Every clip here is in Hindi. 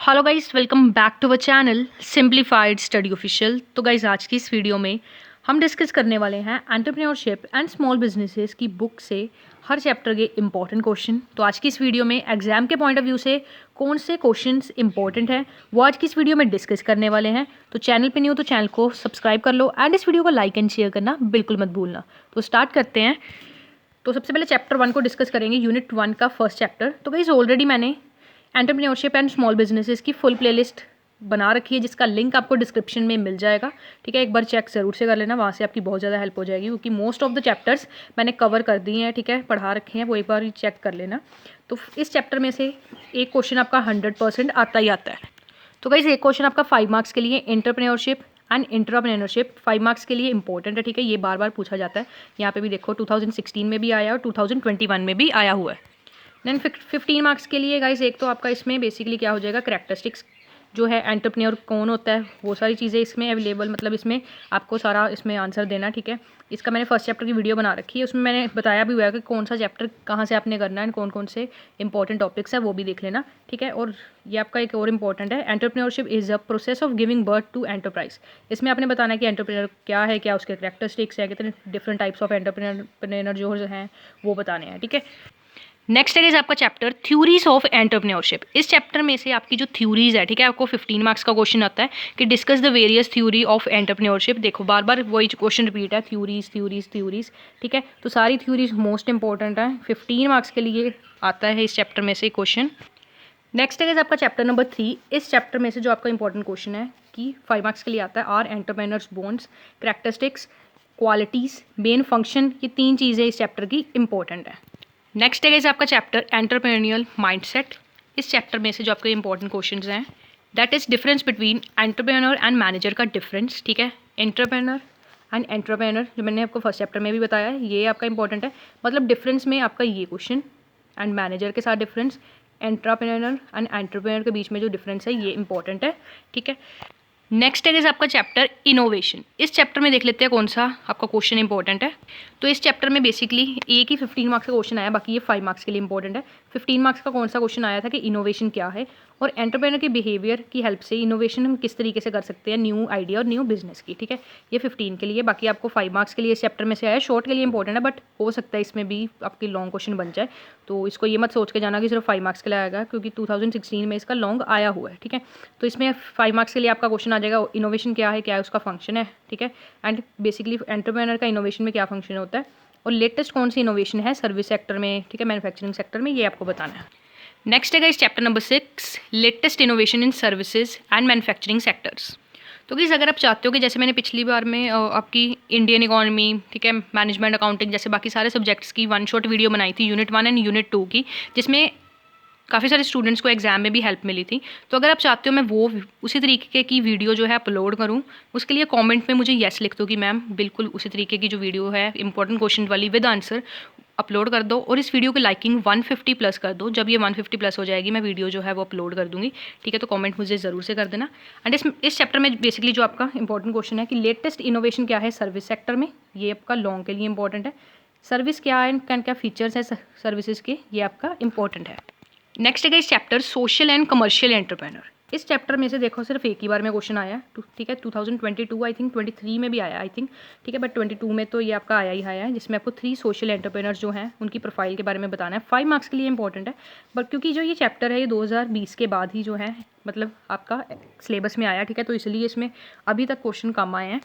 Hello guys, welcome back to our channel simplified study official. तो गाइस, आज की इस वीडियो में हम डिस्कस करने वाले हैं एंटरप्रेन्योरशिप एंड स्मॉल बिजनेसेस की बुक से हर चैप्टर के इंपॉर्टेंट क्वेश्चन। तो आज की इस वीडियो में एग्जाम के पॉइंट ऑफ व्यू से कौन से क्वेश्चंस इंपॉर्टेंट हैं वो आज की इस वीडियो में डिस्कस करने वाले हैं। तो चैनल पे नहीं हो तो चैनल को सब्सक्राइब कर लो एंड इस वीडियो को लाइक एंड शेयर करना बिल्कुल मत भूलना। तो स्टार्ट करते हैं। तो सबसे पहले चैप्टर 1 को डिस्कस करेंगे, यूनिट 1 का फर्स्ट चैप्टर। तो गाइस, ऑलरेडी मैंने एंटरप्रेन्योरशिप एंड स्मॉल बिजनेसेस की फुल प्लेलिस्ट बना रखी है जिसका लिंक आपको डिस्क्रिप्शन में मिल जाएगा। ठीक है, एक बार चेक ज़रूर से कर लेना, वहाँ से आपकी बहुत ज़्यादा हेल्प हो जाएगी क्योंकि मोस्ट ऑफ द चैप्टर्स मैंने कवर कर दिए हैं। ठीक है, पढ़ा रखे हैं, वो एक बार चेक कर लेना। तो इस चैप्टर में से एक क्वेश्चन आपका 100% आता ही आता है। तो गाइस, एक क्वेश्चन आपका 5 मार्क्स के लिए एंटरप्रेन्योरशिप एंड इंट्राप्रेन्योरशिप 5 मार्क्स के लिए इंपॉर्टेंट है। ठीक है, ये बार बार पूछा जाता है। यहाँ पे भी देखो 2016 में भी आया और 2021 में भी आया हुआ है। देन 15 मार्क्स के लिए गाइस, एक तो आपका इसमें बेसिकली क्या हो जाएगा, करैक्टरिस्टिक्स जो है एंटरप्रेन्योर कौन होता है, वो सारी चीज़ें इसमें अवेलेबल, मतलब इसमें आपको सारा इसमें आंसर देना। ठीक है, इसका मैंने फर्स्ट चैप्टर की वीडियो बना रखी है, उसमें मैंने बताया भी हुआ है कि कौन सा चैप्टर कहाँ से आपने करना है, कौन कौन से इंपॉर्टेंट टॉपिक्स है वो भी देख लेना। ठीक है, और ये आपका एक और इंपॉर्टेंट है, entrepreneurship is a process of giving birth to enterprise. इसमें आपने बताना है कि एंटरप्रेन्योर क्या है, क्या उसके करैक्टरिस्टिक्स है, कितने डिफरेंट टाइप्स ऑफ एंटरप्रेन्योर जो हैं वो बताने हैं। ठीक है, नेक्स्ट है आपका चैप्टर थ्योरीज ऑफ एंटरप्रेन्योरशिप। इस चैप्टर में से आपकी जो थ्योरीज है, ठीक है, आपको 15 मार्क्स का क्वेश्चन आता है कि discuss the various theory of entrepreneurship. देखो बार बार वही क्वेश्चन रिपीट है, थ्योरीज थ्योरीज थ्योरीज। ठीक है, तो सारी थ्योरीज मोस्ट इंपॉर्टेंट है, 15 मार्क्स के लिए आता है इस चैप्टर में से क्वेश्चन। नेक्स्ट है आपका चैप्टर नंबर 3। इस चैप्टर में से जो आपका इंपॉर्टेंट क्वेश्चन है कि 5 मार्क्स के लिए आता है, are entrepreneurs bones, characteristics, qualities, main function. ये 3 चीज़ें इस चैप्टर की इंपॉर्टेंट है। नेक्स्ट है आपका चैप्टर एंटरप्रेन्योरियल माइंडसेट। इस चैप्टर में से जो आपके इंपॉर्टेंट क्वेश्चंस हैं, that is difference between entrepreneur and manager का डिफरेंस। ठीक है, एंटरप्रेन्योर एंड एंटरप्रेन्योर जो मैंने आपको फर्स्ट चैप्टर में भी बताया है, ये आपका इंपॉर्टेंट है। मतलब डिफरेंस में आपका ये क्वेश्चन एंड मैनेजर के साथ डिफरेंस, एंटरप्रेन्योर एंड एंटरप्रेन्योर के बीच में जो डिफरेंस है ये इंपॉर्टेंट है। ठीक है, नेक्स्ट है आपका चैप्टर इनोवेशन। इस चैप्टर में देख लेते हैं कौन सा आपका क्वेश्चन इंपॉर्टेंट है। तो इस चैप्टर में बेसिकली एक ही 15 मार्क्स का क्वेश्चन आया, बाकी ये 5 मार्क्स के लिए इंपॉर्टेंट है। 15 मार्क्स का कौन सा क्वेश्चन आया था कि इनोवेशन क्या है और एंटरप्रेन्योर के बिहेवियर की हेल्प से इनोवेशन हम किस तरीके से कर सकते हैं, न्यू आइडिया और न्यू बिजनेस की। ठीक है, ये 15 के लिए, बाकी आपको 5 मार्क्स के लिए इस चैप्टर में से आया। शॉर्ट के लिए इंपॉर्टेंट है बट हो सकता है इसमें भी आपकी लॉन्ग क्वेश्चन बन जाए, तो इसको ये मत सोच के जाना कि सिर्फ 5 मार्क्स के लिए आएगा, क्योंकि 2016 में इसका लॉन्ग आया हुआ है। ठीक है, तो इसमें 5 मार्क्स के लिए आपका क्वेश्चन आ जाएगा, इनोवेशन क्या है उसका फंक्शन है। ठीक है, एंड बेसिकली एंटरप्रेन्योर का इनोवेशन में क्या फंक्शन होता है और लेटेस्ट कौन सी इनोवेशन है सर्विस सेक्टर में, ठीक है, मैन्युफैक्चरिंग सेक्टर में, ये आपको बताना है। नेक्स्ट है इस chapter number 6, latest innovation in services and manufacturing sectors. तो गाइस, अगर आप चाहते हो कि जैसे मैंने पिछली बार में आपकी इंडियन इकोनॉमी, ठीक है, मैनेजमेंट अकाउंटिंग जैसे बाकी सारे सब्जेक्ट्स की 1 शॉट वीडियो बनाई थी, यूनिट 1 एंड यूनिट 2 की, जिसमें काफ़ी सारे स्टूडेंट्स को एग्जाम में भी हेल्प मिली थी। तो अगर आप चाहते हो मैं वो उसी तरीके की वीडियो जो है अपलोड करूँ, उसके लिए कमेंट में मुझे येस लिख दो कि मैम बिल्कुल उसी तरीके की जो वीडियो है इंपॉर्टेंट क्वेश्चन वाली विद आंसर अपलोड कर दो, और इस वीडियो की लाइकिंग 150 प्लस कर दो। जब ये 150 प्लस हो जाएगी मैं वीडियो जो है वो अपलोड कर दूँगी। ठीक है, तो कमेंट मुझे ज़रूर से कर देना। एंड इस चैप्टर में बेसिकली जो आपका इंपॉर्टेंट क्वेश्चन है कि लेटेस्ट इनोवेशन क्या है सर्विस सेक्टर में, ये आपका लॉन्ग के लिए इंपॉर्टेंट है। सर्विस क्या है, क्या फिचर्स है सर्विसेज के, ये आपका इंपॉर्टेंट है। नेक्स्ट है इस chapter social and commercial entrepreneur. इस चैप्टर में से देखो सिर्फ एक ही बार में क्वेश्चन आया, ठीक है, 2022 आई थिंक, 23 में भी आया आई थिंक। ठीक है, बट 22 में तो ये आपका आया ही आया है, जिसमें आपको 3 सोशल एंटरप्रेन्योर्स जो हैं उनकी प्रोफाइल के बारे में बताना है। 5 मार्क्स के लिए इंपॉर्टेंट है, बट क्योंकि जो ये चैप्टर है ये 2020 के बाद ही जो है मतलब आपका सिलेबस में आया। ठीक है, तो इसलिए इसमें अभी तक क्वेश्चन कम आए हैं।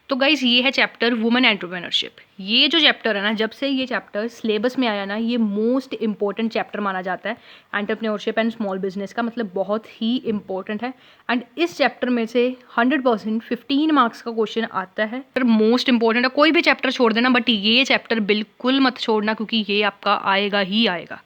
तो गाइज, ये है चैप्टर वुमेन एंटरप्रेन्योरशिप। ये जो चैप्टर है ना, जब से ये चैप्टर सिलेबस में आया ना, ये मोस्ट इंपॉर्टेंट चैप्टर माना जाता है एंटरप्रेन्योरशिप एंड स्मॉल बिजनेस का, मतलब बहुत ही इंपॉर्टेंट है। एंड इस चैप्टर में से 100% 15 मार्क्स का क्वेश्चन आता है, पर मोस्ट इंपॉर्टेंट है। कोई भी चैप्टर छोड़ देना बट ये चैप्टर बिल्कुल मत छोड़ना, क्योंकि ये आपका आएगा ही आएगा।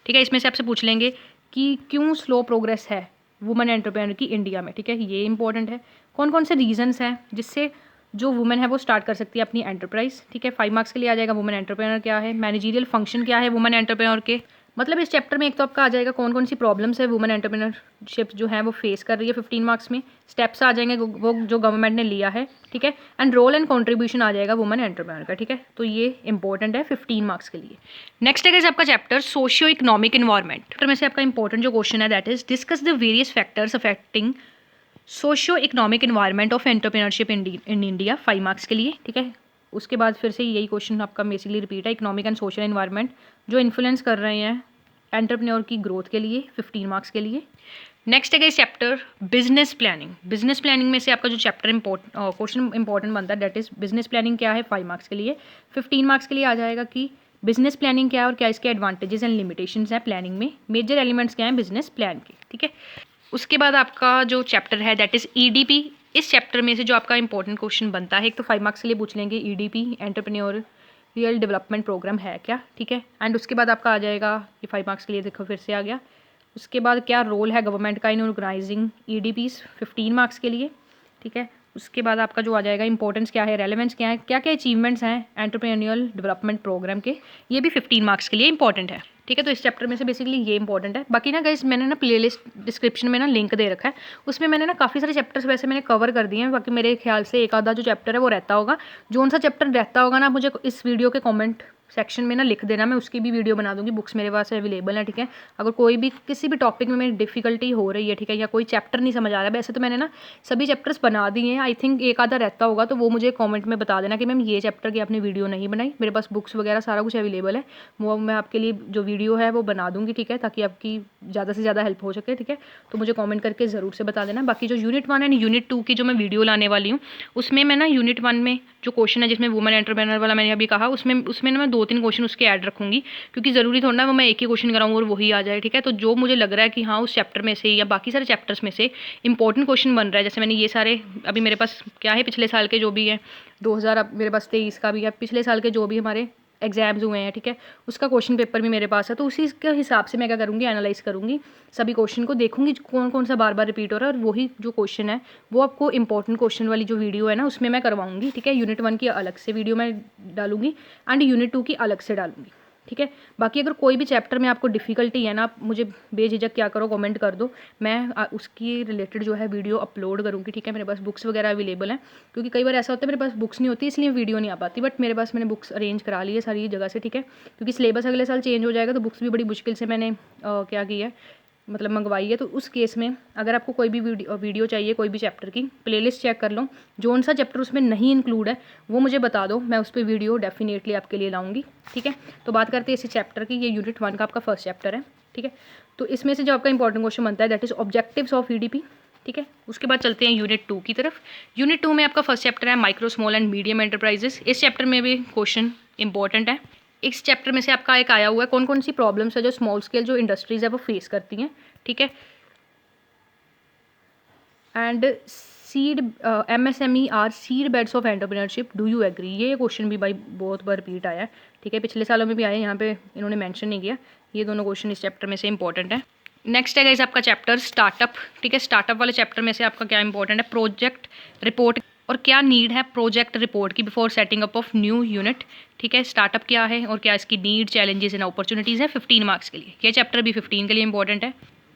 ठीक है, इसमें से आपसे पूछ लेंगे कि क्यों स्लो प्रोग्रेस है वुमेन एंटरप्रेन्योर की इंडिया में। ठीक है, ये इंपॉर्टेंट है। कौन कौन से रीजंस हैं जिससे जो वुमेन है वो स्टार्ट कर सकती है अपनी एंटरप्राइज। ठीक है, 5 मार्क्स के लिए आ जाएगा वुमेन एंटरप्रेन्योर क्या है, मैनेजरियल फंक्शन क्या है वुमेन एंटरप्रेन्योर के, मतलब इस चैप्टर में एक तो आपका आ जाएगा कौन कौन सी प्रॉब्लम्स है वुमेन एंटरप्रेन्योरशिप जो है वो फेस कर रही है 15 मार्क्स में, स्टेप्स आ जाएंगे वो जो गवर्नमेंट ने लिया है, ठीक है, एंड रोल एंड कंट्रीब्यूशन आ जाएगा वुमेन एंटरप्रेन्योर का, ठीक है। तो ये इंपॉर्टेंट है 15 मार्क्स के लिए। नेक्स्ट है आपका चैप्टर सोशियो इकोनॉमिक इन्वायरमेंट में से आपका इंपॉर्टेंट जो क्वेश्चन है that is discuss the various factors affecting socio economic environment of entrepreneurship in India, 5 marks के लिए, ठीक है। उसके बाद फिर से यही क्वेश्चन आपका बेसिकली रिपीट है, इकोनॉमिक एंड सोशल इन्वायरमेंट जो इन्फ्लुएंस कर रहे हैं एंटरप्रेन्योर की ग्रोथ के लिए, 15 मार्क्स के लिए। नेक्स्ट है chapter business planning. Business planning में से आपका जो चैप्टर क्वेश्चन इंपॉर्टेंट बनता है दैट इज बिजनेस प्लानिंग क्या है, 5 मार्क्स के लिए। 15 मार्क्स के लिए आ जाएगा कि बिजनेस प्लानिंग क्या है और क्या इसके एडवांटेजेस एंड लिमिटेशंस हैं प्लानिंग में, मेजर एलिमेंट्स क्या हैं बिजनेस प्लान के, ठीक है। उसके बाद आपका जो चैप्टर है दैट इज ईडीपी। इस चैप्टर में से जो आपका इंपॉर्टेंट क्वेश्चन बनता है, एक तो 5 मार्क्स के लिए पूछ लेंगे EDP entrepreneur real development programme है क्या, ठीक है। एंड उसके बाद आपका आ जाएगा ये 5 मार्क्स के लिए, देखो फिर से आ गया। उसके बाद क्या रोल है गवर्नमेंट का इन ऑर्गेनाइजिंग ईडीपीज, 15 मार्क्स के लिए, ठीक है। उसके बाद आपका जो आ जाएगा इंपॉर्टेंस क्या है, रेलेवेंस क्या है, क्या क्या अचीवमेंट्स हैं एंटरप्रेन्योरियल डेवलपमेंट प्रोग्राम के, ये भी 15 मार्क्स के लिए इंपॉर्टेंट है, ठीक है। तो इस चैप्टर में से बेसिकली ये इंपॉर्टेंट है। बाकी ना गाइस मैंने ना प्लेलिस्ट डिस्क्रिप्शन में ना लिंक दे रखा है, उसमें मैंने ना काफ़ी सारे चैप्टर्स वैसे मैंने कवर कर दिए हैं। बाकी मेरे ख्याल से एक आधा जो चैप्टर है वो रहता होगा, जो सा चैप्टर रहता होगा ना मुझे इस वीडियो के कॉमेंट सेक्शन में ना लिख देना, मैं उसकी भी वीडियो बना दूंगी। बुक्स मेरे पास अवेलेबल है, ठीक है। अगर कोई भी किसी भी टॉपिक में मेरी डिफिकल्टी हो रही है, ठीक है, या कोई चैप्टर नहीं समझ आ रहा है, वैसे तो मैंने ना सभी चैप्टर्स बना दिए हैं, आई थिंक एक आधा रहता होगा, तो वो मुझे कमेंट में बता देना कि मैम ये चैप्टर की आपने वीडियो नहीं बनाई। मेरे पास बुक्स वगैरह सारा कुछ अवेलेबल है, वो मैं आपके लिए जो वीडियो है वो बना दूंगी, ठीक है, ताकि आपकी ज़्यादा से ज़्यादा हेल्प हो सके, ठीक है। तो मुझे कॉमेंट करके ज़रूर से बता देना। बाकी जो यूनिट 1 एंड यूनिट 2 की जो मैं वीडियो लाने वाली हूँ, उसमें मैं ना यूनिट 1 में जो क्वेश्चन है जिसमें वुमेन एंटरप्रेन्योर वाला मैंने अभी कहा, उसमें ना मैं 2-3 क्वेश्चन उसके ऐड रखूंगी, क्योंकि ज़रूरी थोड़ा ना वो मैं एक ही क्वेश्चन कराऊँ और वही आ जाए, ठीक है। तो जो मुझे लग रहा है कि हाँ उस चैप्टर में से या बाकी सारे चैप्टर्स में से इंपॉर्टेंट क्वेश्चन बन रहा है, जैसे मैंने ये सारे अभी मेरे पास क्या है पिछले साल के जो भी है 2000 मेरे पास 23 का भी है, पिछले साल के जो भी हमारे एग्जाम्स हुए हैं, ठीक है, उसका क्वेश्चन पेपर भी मेरे पास है। तो उसी के हिसाब से मैं क्या करूँगी, एनालाइज करूँगी सभी क्वेश्चन को, देखूंगी कौन कौन सा बार बार रिपीट हो रहा है, और वही जो क्वेश्चन है वो आपको इंपॉर्टेंट क्वेश्चन वाली जो वीडियो है ना उसमें मैं करवाऊंगी, ठीक है। यूनिट 1 की अलग से वीडियो मैं डालूंगी एंड यूनिट 2 की अलग से डालूंगी, ठीक है। बाकी अगर कोई भी चैप्टर में आपको डिफ़िकल्टी है ना, आप मुझे बेझिझक क्या करो कमेंट कर दो, मैं उसकी रिलेटेड जो है वीडियो अपलोड करूँगी, ठीक है। मेरे पास बुक्स वगैरह अवेलेबल हैं, क्योंकि कई बार ऐसा होता है मेरे पास बुक्स नहीं होती इसलिए वीडियो नहीं आ पाती, बट मेरे पास मैंने बुक्स अरेंज करा ली है सारी जगह से, ठीक है। क्योंकि सिलेबस अगले साल चेंज हो जाएगा, तो बुक्स भी बड़ी मुश्किल से मैंने क्या की है, मतलब मंगवाई है। तो उस केस में अगर आपको कोई भी वीडियो चाहिए कोई भी चैप्टर की, प्लेलिस्ट चेक कर लो, जो सा चैप्टर उसमें नहीं इंक्लूड है वो मुझे बता दो, मैं उस पर वीडियो डेफिनेटली आपके लिए लाऊंगी, ठीक है। तो बात करते हैं इसी चैप्टर की, ये यूनिट 1 का आपका फर्स्ट चैप्टर है, ठीक है। तो इसमें से जो आपका इंपॉर्टेंट क्वेश्चन बनता है that is objectives of EDP, ठीक है। उसके बाद चलते हैं यूनिट 2 की तरफ। यूनिट 2 में आपका फर्स्ट चैप्टर है micro small and medium enterprises. इस चैप्टर में भी क्वेश्चन इंपॉर्टेंट है। इस चैप्टर में से आपका एक आया हुआ है कौन कौन सी प्रॉब्लम्स है जो स्मॉल स्केल जो इंडस्ट्रीज है वो फेस करती हैं, ठीक है। And seed MSME are seed beds of entrepreneurship, do you agree. ये क्वेश्चन भी भाई बहुत बार रिपीट आया है, ठीक है, पिछले सालों में भी आया है, यहाँ पे इन्होंने मेंशन नहीं किया। ये दोनों क्वेश्चन इस चैप्टर में से इंपॉर्टेंट है। नेक्स्ट है गाइस आपका चैप्टर स्टार्टअप, ठीक है। स्टार्टअप वाले चैप्टर में से आपका क्या इंपॉर्टेंट है, प्रोजेक्ट रिपोर्ट, और क्या नीड है प्रोजेक्ट रिपोर्ट की before setting up of new unit, ठीक है। स्टार्टअप क्या है और क्या इसकी नीड, चैलेंजेस एंड अपॉर्चुनिटीज़ है, 15 मार्क्स के लिए। ये चैप्टर भी 15 के लिए इंपॉर्टेंट है।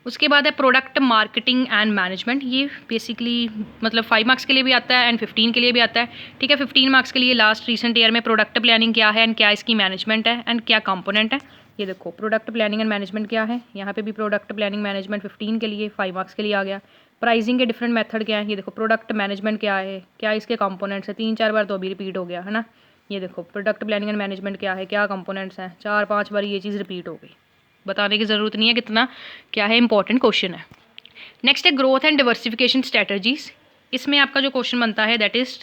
उसके बाद है प्रोडक्ट मार्केटिंग एंड मैनेजमेंट। ये बेसिकली मतलब 5 मार्क्स के लिए भी आता है एंड 15 के लिए भी आता है, ठीक है। 15 मार्क्स के लिए लास्ट रिसेंट ईयर में प्रोडक्ट प्लानिंग क्या है एंड क्या इसकी मैनेजमेंट है एंड क्या कंपोनेंट है। ये देखो प्रोडक्ट प्लानिंग एंड मैनेजमेंट क्या है, यहाँ पे भी प्रोडक्ट प्लानिंग मैनेजमेंट 15 के लिए 5 मार्क्स के लिए आ गया। प्राइसिंग के डिफरेंट मेथड क्या है, ये देखो प्रोडक्ट मैनेजमेंट क्या है, क्या इसके कंपोनेंट्स है, 3-4 बार तो अभी रिपीट हो गया है ना। ये देखो प्रोडक्ट प्लानिंग एंड मैनेजमेंट क्या है, क्या कंपोनेंट्स हैं, 4-5 बार ये चीज़ रिपीट हो गई, बताने की ज़रूरत नहीं है कितना क्या है, इंपॉर्टेंट क्वेश्चन है। नेक्स्ट है ग्रोथ एंड डिवर्सिफिकेशन स्ट्रैटेजीज। इसमें आपका जो क्वेश्चन बनता है that is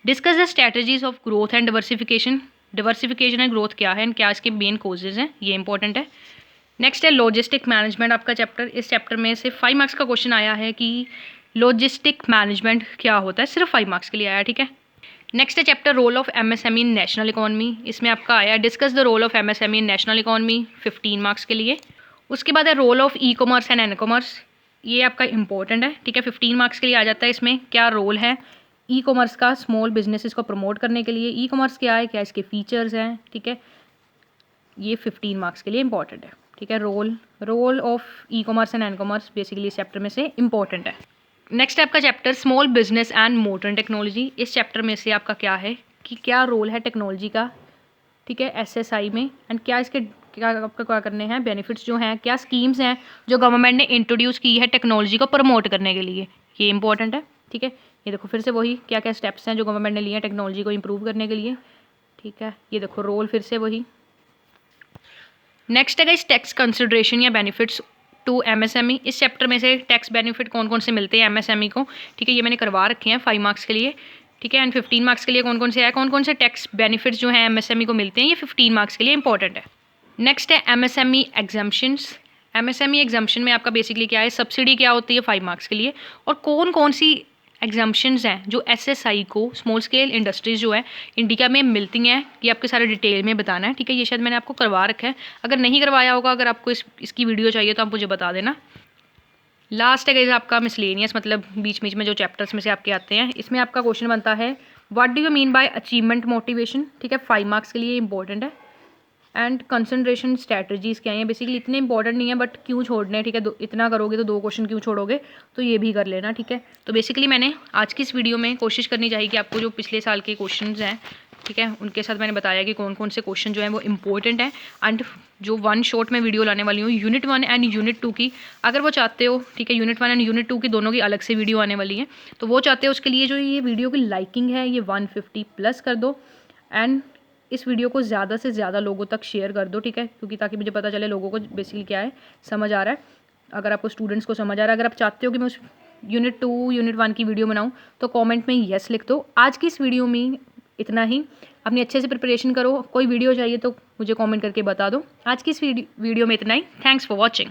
discuss the strategies of growth and diversification. Diversification and growth क्या है एंड क्या इसके मेन कोजेज हैं, ये इंपॉर्टेंट है। नेक्स्ट है लॉजिस्टिक मैनेजमेंट आपका चैप्टर। इस चैप्टर में से 5 मार्क्स का क्वेश्चन आया है कि लॉजिस्टिक मैनेजमेंट क्या होता है, सिर्फ 5 मार्क्स के लिए आया, ठीक है। नेक्स्ट है chapter role of MSME in national economy. इसमें आपका आया discuss the role of MSME in national economy, 15 marks के लिए। उसके बाद है role of e commerce and n commerce. ये आपका इंपॉर्टेंट है, ठीक है, 15 मार्क्स के लिए आ जाता है। इसमें क्या रोल है ई कॉमर्स का स्मॉल बिजनेसेस को प्रमोट करने के लिए, ई कॉमर्स क्या है, क्या इसके फीचर्स हैं, ठीक है। ये 15 मार्क्स के लिए इंपॉर्टेंट है। ठीक है। Role of e commerce and n commerce basically इस चैप्टर में से इंपॉर्टेंट है। नेक्स्ट आपका chapter small business and modern technology. इस चैप्टर में से आपका क्या है कि क्या रोल है टेक्नोलॉजी का, ठीक है, एसएसआई में, एंड क्या इसके क्या आपका क्या करने हैं बेनिफिट्स जो हैं, क्या स्कीम्स हैं जो गवर्नमेंट ने इंट्रोड्यूस की है टेक्नोलॉजी को प्रमोट करने के लिए, ये इंपॉर्टेंट है। ठीक है, ये देखो फिर से वही क्या क्या स्टेप्स हैं जो गवर्नमेंट ने लिए हैं टेक्नोलॉजी को इम्प्रूव करने के लिए। ठीक है, ये देखो रोल फिर से वही। नेक्स्ट है गाइस टैक्स कंसिडरेशन या बेनिफिट्स टू एमएसएमई। इस चैप्टर में से टैक्स बेनिफिट कौन कौन से मिलते हैं एमएसएमई को, ठीक है, ये मैंने करवा रखे हैं 5 मार्क्स के लिए, ठीक है, एंड 15 मार्क्स के लिए कौन कौन से है, कौन कौन से टैक्स बेनिफिट्स जो हैं एमएसएमई को मिलते हैं, ये 15 मार्क्स के लिए इंपॉर्टेंट है। नेक्स्ट है एमएसएमई एग्जाम्पशंस। एमएसएमई एग्जाम्पशन में आपका बेसिकली क्या है, सब्सिडी क्या होती है 5 मार्क्स के लिए, और कौन कौन सी एग्जाम्पशंस हैं जो एसएसआई को स्मॉल स्केल इंडस्ट्रीज़ जो है इंडिया में मिलती हैं, ये आपके सारे डिटेल में बताना है। ठीक है, ये शायद मैंने आपको करवा रखा है, अगर नहीं करवाया होगा, अगर आपको इसकी वीडियो चाहिए तो आप मुझे बता देना। लास्ट है गाइस आपका मिसलेनियस, मतलब बीच बीच में जो चैप्टर्स में से आपके आते हैं, इसमें आपका क्वेश्चन बनता है what do you mean by achievement motivation. ठीक है, 5 मार्क्स के लिए इंपॉर्टेंट है। एंड कंसंट्रेशन स्ट्रैटेजीज़ क्या हैं, बेसिकली इतने इंपॉर्टेंट नहीं है बट क्यों छोड़ने हैं, ठीक है, इतना करोगे तो 2 क्वेश्चन क्यों छोड़ोगे, तो ये भी कर लेना। ठीक है, तो बेसिकली मैंने आज की इस वीडियो में कोशिश करनी चाहिए कि आपको जो पिछले साल के क्वेश्चंस हैं, ठीक है, उनके साथ मैंने बताया कि कौन कौन से क्वेश्चन जो हैं वो इंपॉर्टेंट हैं। एंड जो 1 शॉट में वीडियो लाने वाली हूँ यूनिट 1 एंड यूनिट 2 की, अगर वो चाहते हो, ठीक है, यूनिट 1 एंड यूनिट 2 की दोनों की अलग से वीडियो आने वाली है, तो वो चाहते हो उसके लिए जो ये वीडियो की लाइकिंग है ये 150 प्लस कर दो, एंड इस वीडियो को ज़्यादा से ज़्यादा लोगों तक शेयर कर दो। ठीक है, क्योंकि ताकि मुझे पता चले लोगों को बेसिकली क्या है समझ आ रहा है, अगर आपको स्टूडेंट्स को समझ आ रहा है। अगर आप चाहते हो कि मैं उस यूनिट 2 यूनिट 1 की वीडियो बनाऊं तो कमेंट में येस लिख दो। आज की इस वीडियो में इतना ही, अपनी अच्छे से प्रिपरेशन करो, कोई वीडियो चाहिए तो मुझे कमेंट करके बता दो। आज की इस वीडियो में इतना ही। Thanks for watching.